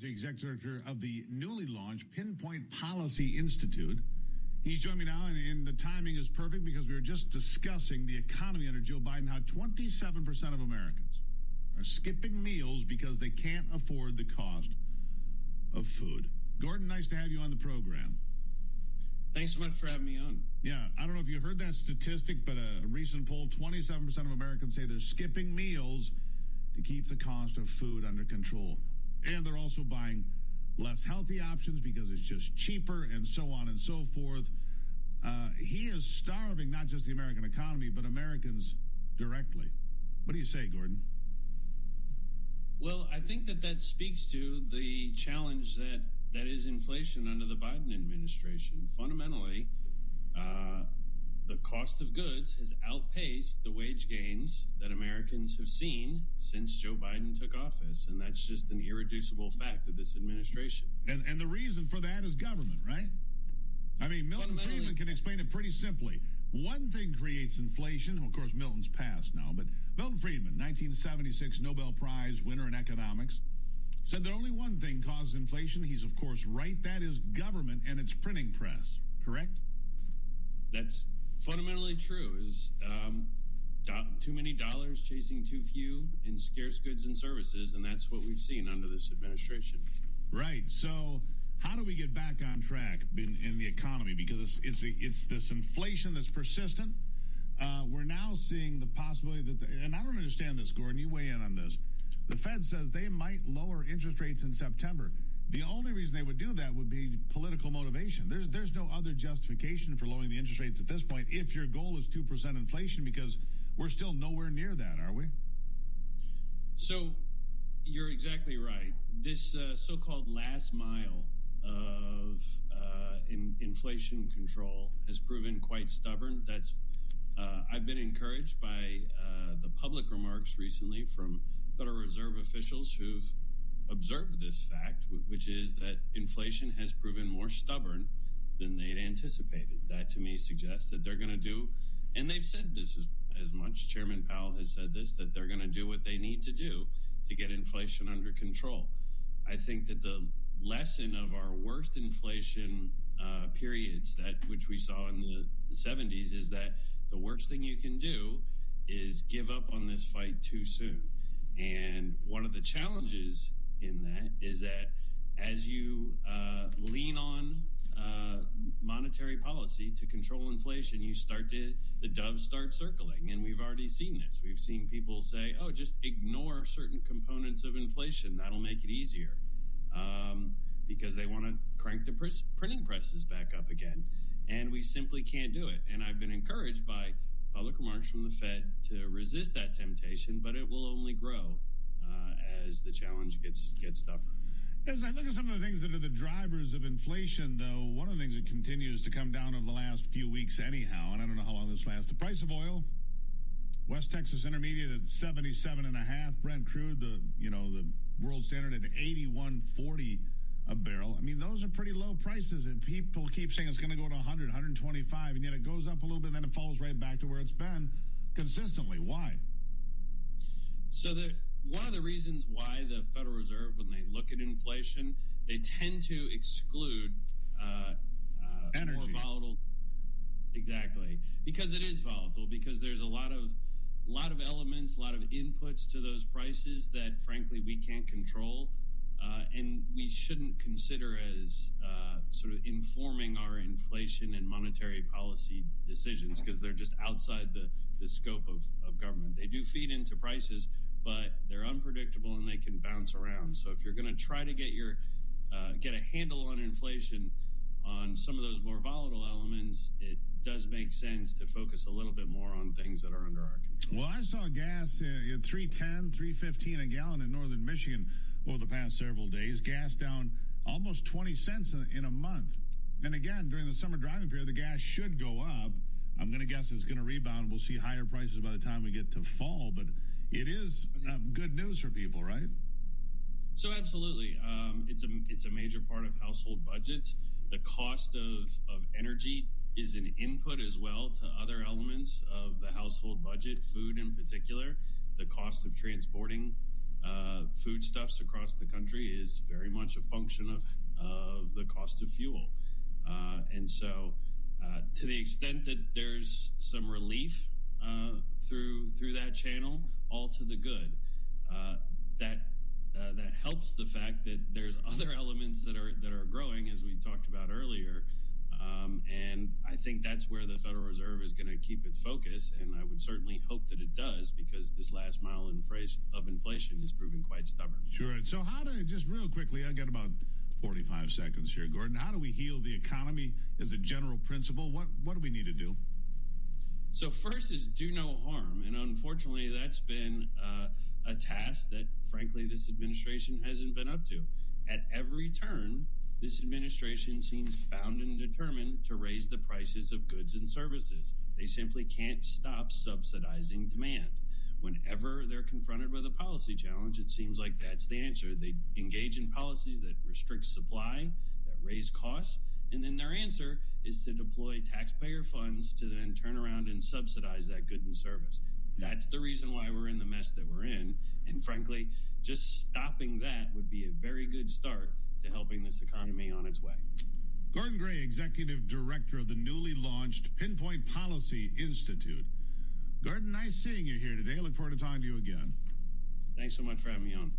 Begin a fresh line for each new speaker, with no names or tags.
the executive director of the newly launched Pinpoint Policy Institute. He's joined me now, and the timing is perfect because we were just discussing the economy under Joe Biden, how 27% of Americans are skipping meals because they can't afford the cost of food. Gordon, nice to have you on the program.
Thanks so much for having me on.
Yeah, I don't know if you heard that statistic, but a recent poll, 27% of Americans say they're skipping meals to keep the cost of food under control. And they're also buying less healthy options because it's just cheaper and so on and so forth. He is starving not just the American economy, but Americans directly. What do you say, Gordon?
Well, I think that speaks to the challenge that is inflation under the Biden administration. Fundamentally, the cost of goods has outpaced the wage gains that Americans have seen since Joe Biden took office. And that's just an irreducible fact of this administration.
And the reason for that is government, right? I mean, Milton Friedman can explain it pretty simply. One thing creates inflation. Of course, Milton's passed now, but Milton Friedman, 1976 Nobel Prize winner in economics, said that only one thing causes inflation. He's, of course, right. That is government and its printing press. Correct?
That's fundamentally true. Is too many dollars chasing too few in scarce goods and services, and that's what we've seen under this administration.
Right. So how do we get back on track in the economy? Because it's this inflation that's persistent. We're now seeing the possibility that, and I don't understand this, Gordon, you weigh in on this. The Fed says they might lower interest rates in September. The only reason they would do that would be political motivation. There's no other justification for lowering the interest rates at this point if your goal is 2% inflation, because we're still nowhere near that, are we?
So you're exactly right. This so-called last mile of inflation control has proven quite stubborn. I've been encouraged by the public remarks recently from Federal Reserve officials who've observed this fact, which is that inflation has proven more stubborn than they'd anticipated. That, to me, suggests that they're going to do, and they've said this as much, Chairman Powell has said this, that they're going to do what they need to do to get inflation under control. I think that the lesson of our worst inflation periods, which we saw in the 70s, is that the worst thing you can do is give up on this fight too soon. And one of the challenges in that is that as you lean on monetary policy to control inflation, the doves start circling. And we've already seen this. We've seen people say, oh, just ignore certain components of inflation. That'll make it easier. Because they want to crank the printing presses back up again. And we simply can't do it. And I've been encouraged by public remarks from the Fed to resist that temptation, but it will only grow as the challenge gets tougher.
As I look at some of the things that are the drivers of inflation, though, one of the things that continues to come down over the last few weeks anyhow, and I don't know how long this lasts, the price of oil, West Texas Intermediate at 77.5, Brent crude, the world standard at 81.40 a barrel. I mean, those are pretty low prices, and people keep saying it's going to go to 100, 125, and yet it goes up a little bit, and then it falls right back to where it's been consistently. Why?
So one of the reasons why the Federal Reserve, when they look at inflation, they tend to exclude
energy.
More volatile. Exactly, because it is volatile. Because there's a lot of elements, a lot of inputs to those prices that, frankly, we can't control, and we shouldn't consider as sort of informing our inflation and monetary policy decisions, because they're just outside the scope of government. They do feed into prices, but they're unpredictable and they can bounce around. So if you're going to try to get a handle on inflation on some of those more volatile elements, it does make sense to focus a little bit more on things that are under our control.
Well, I saw gas at $3.10, $3.15 a gallon in northern Michigan over the past several days. Gas down almost 20 cents in a month. And again, during the summer driving period, the gas should go up. I'm going to guess it's going to rebound. We'll see higher prices by the time we get to fall. But it is good news for people, right?
So absolutely. It's a major part of household budgets. The cost of energy is an input as well to other elements of the household budget, food in particular. The cost of transporting foodstuffs across the country is very much a function of the cost of fuel. And so to the extent that there's some relief through that channel, all to the good. That helps the fact that there's other elements that are growing, as we talked about earlier. And I think that's where the Federal Reserve is going to keep its focus, and I would certainly hope that it does, because this last mile of inflation is proving quite stubborn.
Sure. So how to, just real quickly, I got about 45 seconds here, Gordon. How do we heal the economy as a general principle? What do we need to do?
So first is do no harm, and unfortunately that's been a task that, frankly, this administration hasn't been up to. At every turn, this administration seems bound and determined to raise the prices of goods and services. They simply can't stop subsidizing demand. Whenever they're confronted with a policy challenge, it seems like that's the answer. They engage in policies that restrict supply, that raise costs, and then their answer is to deploy taxpayer funds to then turn around and subsidize that good and service. That's the reason why we're in the mess that we're in. And frankly, just stopping that would be a very good start to helping this economy on its way.
Gordon Gray, Executive Director of the newly launched Pinpoint Policy Institute. Gordon, nice seeing you here today. I look forward to talking to you again.
Thanks so much for having me on.